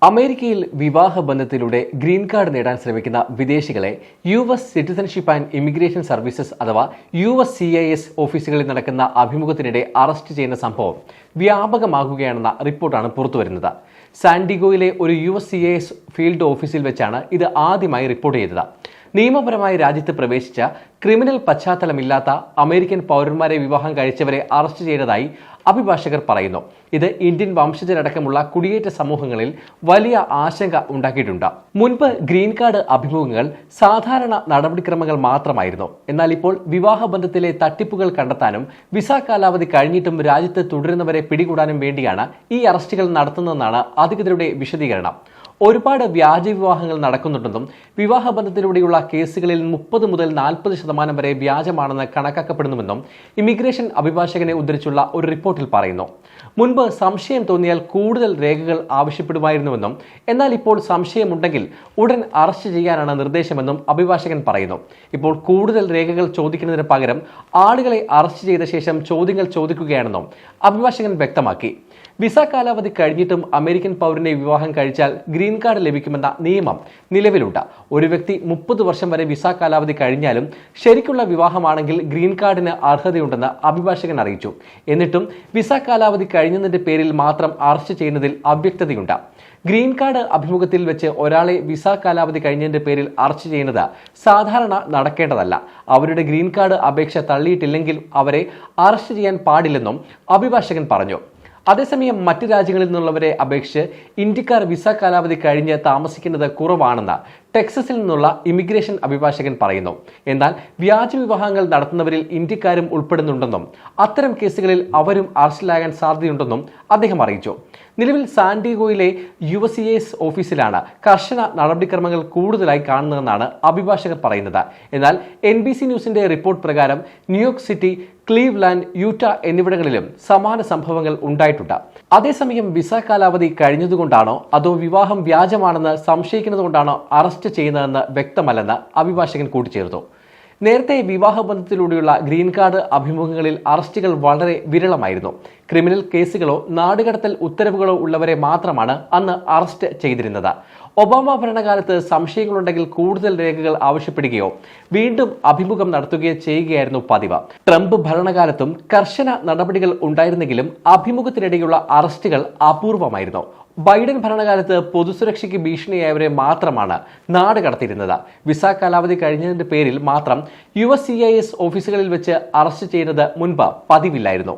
അമേരിക്കയിൽ വിവാഹബന്ധത്തിലൂടെ green card നേടാൻ ശ്രമിക്കുന്ന വിദേശികളെ US citizenship and immigration services അഥവാ USCIS ഓഫീസുകളിൽ നടക്കുന്ന അഭിമുഖത്തിനിടെ അറസ്റ്റ് ചെയ്യുന്ന സംഭവം വ്യാപകമാകുകയാണെന്ന റിപ്പോർട്ടാണ് പുറത്തുവരുന്നത്. സാൻഡിഗോയിലെ ഒരു USCIS ഫീൽഡ് ഓഫീസിൽ വെച്ചാണ് ഇത് ആദ്യമായി റിപ്പോർട്ട് ചെയ്തത്. നിയമപരമായി രാജ്യത്ത് പ്രവേശിച്ച ക്രിമിനൽ പശ്ചാത്തലമില്ലാത്ത അമേരിക്കൻ പൗരന്മാരെ വിവാഹം കഴിച്ചവരെ അറസ്റ്റ് ചെയ്തതായി അഭിഭാഷകർ പറയുന്നു. ഇത് ഇന്ത്യൻ വംശജരടക്കമുള്ള കുടിയേറ്റ സമൂഹങ്ങളിൽ വലിയ ആശങ്ക ഉണ്ടാക്കിയിട്ടുണ്ട്. മുൻപ് ഗ്രീൻ കാർഡ് അഭിമുഖങ്ങൾ സാധാരണ നടപടിക്രമങ്ങൾ മാത്രമായിരുന്നു. എന്നാൽ ഇപ്പോൾ വിവാഹബന്ധത്തിലെ തട്ടിപ്പുകൾ കണ്ടെത്താനും വിസ കാലാവധി കഴിഞ്ഞിട്ടും രാജ്യത്ത് തുടരുന്നവരെ പിടികൂടാനും വേണ്ടിയാണ് ഈ അറസ്റ്റുകൾ നടത്തുന്നതെന്നാണ് അധികൃതരുടെ വിശദീകരണം. ഒരുപാട് വ്യാജ വിവാഹങ്ങൾ നടക്കുന്നുണ്ടെന്നും വിവാഹബന്ധത്തിലൂടെയുള്ള കേസുകളിൽ 30 മുതൽ 40% വരെ വ്യാജമാണെന്ന് കണക്കാക്കപ്പെടുന്നുവെന്നും ഇമിഗ്രേഷൻ അഭിഭാഷകനെ ഉദ്ധരിച്ചുള്ള ഒരു റിപ്പോർട്ടിൽ പറയുന്നു. മുൻപ് സംശയം തോന്നിയാൽ കൂടുതൽ രേഖകൾ ആവശ്യപ്പെടുമായിരുന്നുവെന്നും എന്നാൽ ഇപ്പോൾ സംശയമുണ്ടെങ്കിൽ ഉടൻ അറസ്റ്റ് ചെയ്യാനാണ് നിർദ്ദേശമെന്നും അഭിഭാഷകൻ പറയുന്നു. ഇപ്പോൾ കൂടുതൽ രേഖകൾ ചോദിക്കുന്നതിന് പകരം ആളുകളെ അറസ്റ്റ് ചെയ്ത ശേഷം ചോദ്യങ്ങൾ ചോദിക്കുകയാണെന്നും അഭിഭാഷകൻ വ്യക്തമാക്കി. വിസ കാലാവധി കഴിഞ്ഞിട്ടും അമേരിക്കൻ പൗരനെ വിവാഹം കഴിച്ചാൽ ഗ്രീൻ കാർഡ് ലഭിക്കുമെന്ന നിയമം നിലവിലുണ്ട്. ഒരു വ്യക്തി 30 വർഷം വരെ വിസ കാലാവധി കഴിഞ്ഞാലും ശരിക്കുള്ള വിവാഹമാണെങ്കിൽ ഗ്രീൻ കാർഡിന് അർഹതയുണ്ടെന്ന് അഭിഭാഷകൻ അറിയിച്ചു. എന്നിട്ടും വിസ കാലാവധി കഴിഞ്ഞതിന്റെ പേരിൽ മാത്രം അറസ്റ്റ് ചെയ്യുന്നതിൽ അവ്യക്തതയുണ്ട്. ഗ്രീൻ കാർഡ് അഭിമുഖത്തിൽ വെച്ച് ഒരാളെ വിസ കാലാവധി കഴിഞ്ഞതിന്റെ പേരിൽ അറസ്റ്റ് ചെയ്യുന്നത് സാധാരണ നടക്കേണ്ടതല്ല. അവരുടെ ഗ്രീൻ കാർഡ് അപേക്ഷ തള്ളിയിട്ടില്ലെങ്കിൽ അവരെ അറസ്റ്റ് ചെയ്യാൻ പാടില്ലെന്നും അഭിഭാഷകൻ പറഞ്ഞു. അതേസമയം മറ്റ് രാജ്യങ്ങളിൽ നിന്നുള്ളവരെ അപേക്ഷിച്ച് ഇന്ത്യക്കാർ വിസ കാലാവധി കഴിഞ്ഞ് താമസിക്കുന്നത് കുറവാണെന്ന് ടെക്സസിൽ നിന്നുള്ള ഇമിഗ്രേഷൻ അഭിഭാഷകൻ പറയുന്നു. എന്നാൽ വ്യാജ വിവാഹങ്ങൾ നടത്തുന്നവരിൽ ഇന്ത്യക്കാരും ഉൾപ്പെടുന്നുണ്ടെന്നും അത്തരം കേസുകളിൽ അവരും അറസ്റ്റിലാകാൻ സാധ്യതയുണ്ടെന്നും അദ്ദേഹം അറിയിച്ചു. നിലവിൽ സാൻഡിഗോയിലെ USCIS ഓഫീസിലാണ് കർശന നടപടിക്രമങ്ങൾ കൂടുതലായി കാണുന്നതെന്നാണ് അഭിഭാഷകർ പറയുന്നത്. എന്നാൽ NBC ന്യൂസിന്റെ റിപ്പോർട്ട് പ്രകാരം ന്യൂയോർക്ക് സിറ്റി, ക്ലീവ്ലാൻഡ്, യൂട്ട എന്നിവിടങ്ങളിലും സമാന സംഭവങ്ങൾ ഉണ്ടായിട്ടുണ്ട്. അതേസമയം വിസ കാലാവധി കഴിഞ്ഞതുകൊണ്ടാണോ അതോ വിവാഹം വ്യാജമാണെന്ന് സംശയിക്കുന്നതുകൊണ്ടാണോ അറസ്റ്റ് ചെയ്യുന്നതെന്ന് വ്യക്തമല്ലെന്ന് അഭിഭാഷകൻ കൂട്ടിച്ചേർത്തു. നേരത്തെ വിവാഹബന്ധത്തിലൂടെയുള്ള ഗ്രീൻ കാർഡ് അഭിമുഖങ്ങളിൽ അറസ്റ്റുകൾ വളരെ വിരളമായിരുന്നു. ക്രിമിനൽ കേസുകളോ നാടുകടത്തൽ ഉത്തരവുകളോ ഉള്ളവരെ മാത്രമാണ് അന്ന് അറസ്റ്റ് ചെയ്തിരുന്നത്. ഒബാമ ഭരണകാലത്ത് സംശയങ്ങളുണ്ടെങ്കിൽ കൂടുതൽ രേഖകൾ ആവശ്യപ്പെടുകയോ വീണ്ടും അഭിമുഖം നടത്തുകയോ ചെയ്യുകയായിരുന്നു പതിവ്. ട്രംപ് ഭരണകാലത്തും കർശന നടപടികൾ ഉണ്ടായിരുന്നെങ്കിലും അഭിമുഖത്തിനിടെയുള്ള അറസ്റ്റുകൾ അപൂർവമായിരുന്നു. ബൈഡൻ ഭരണകാലത്ത് പൊതുസുരക്ഷയ്ക്ക് ഭീഷണിയായവരെ മാത്രമാണ് നാട് കടത്തിയിരുന്നത്. വിസ കാലാവധി കഴിഞ്ഞതിന്റെ പേരിൽ മാത്രം USCIS ഓഫീസുകളിൽ വെച്ച് അറസ്റ്റ് ചെയ്യുന്നത് മുൻപ് പതിവില്ലായിരുന്നു.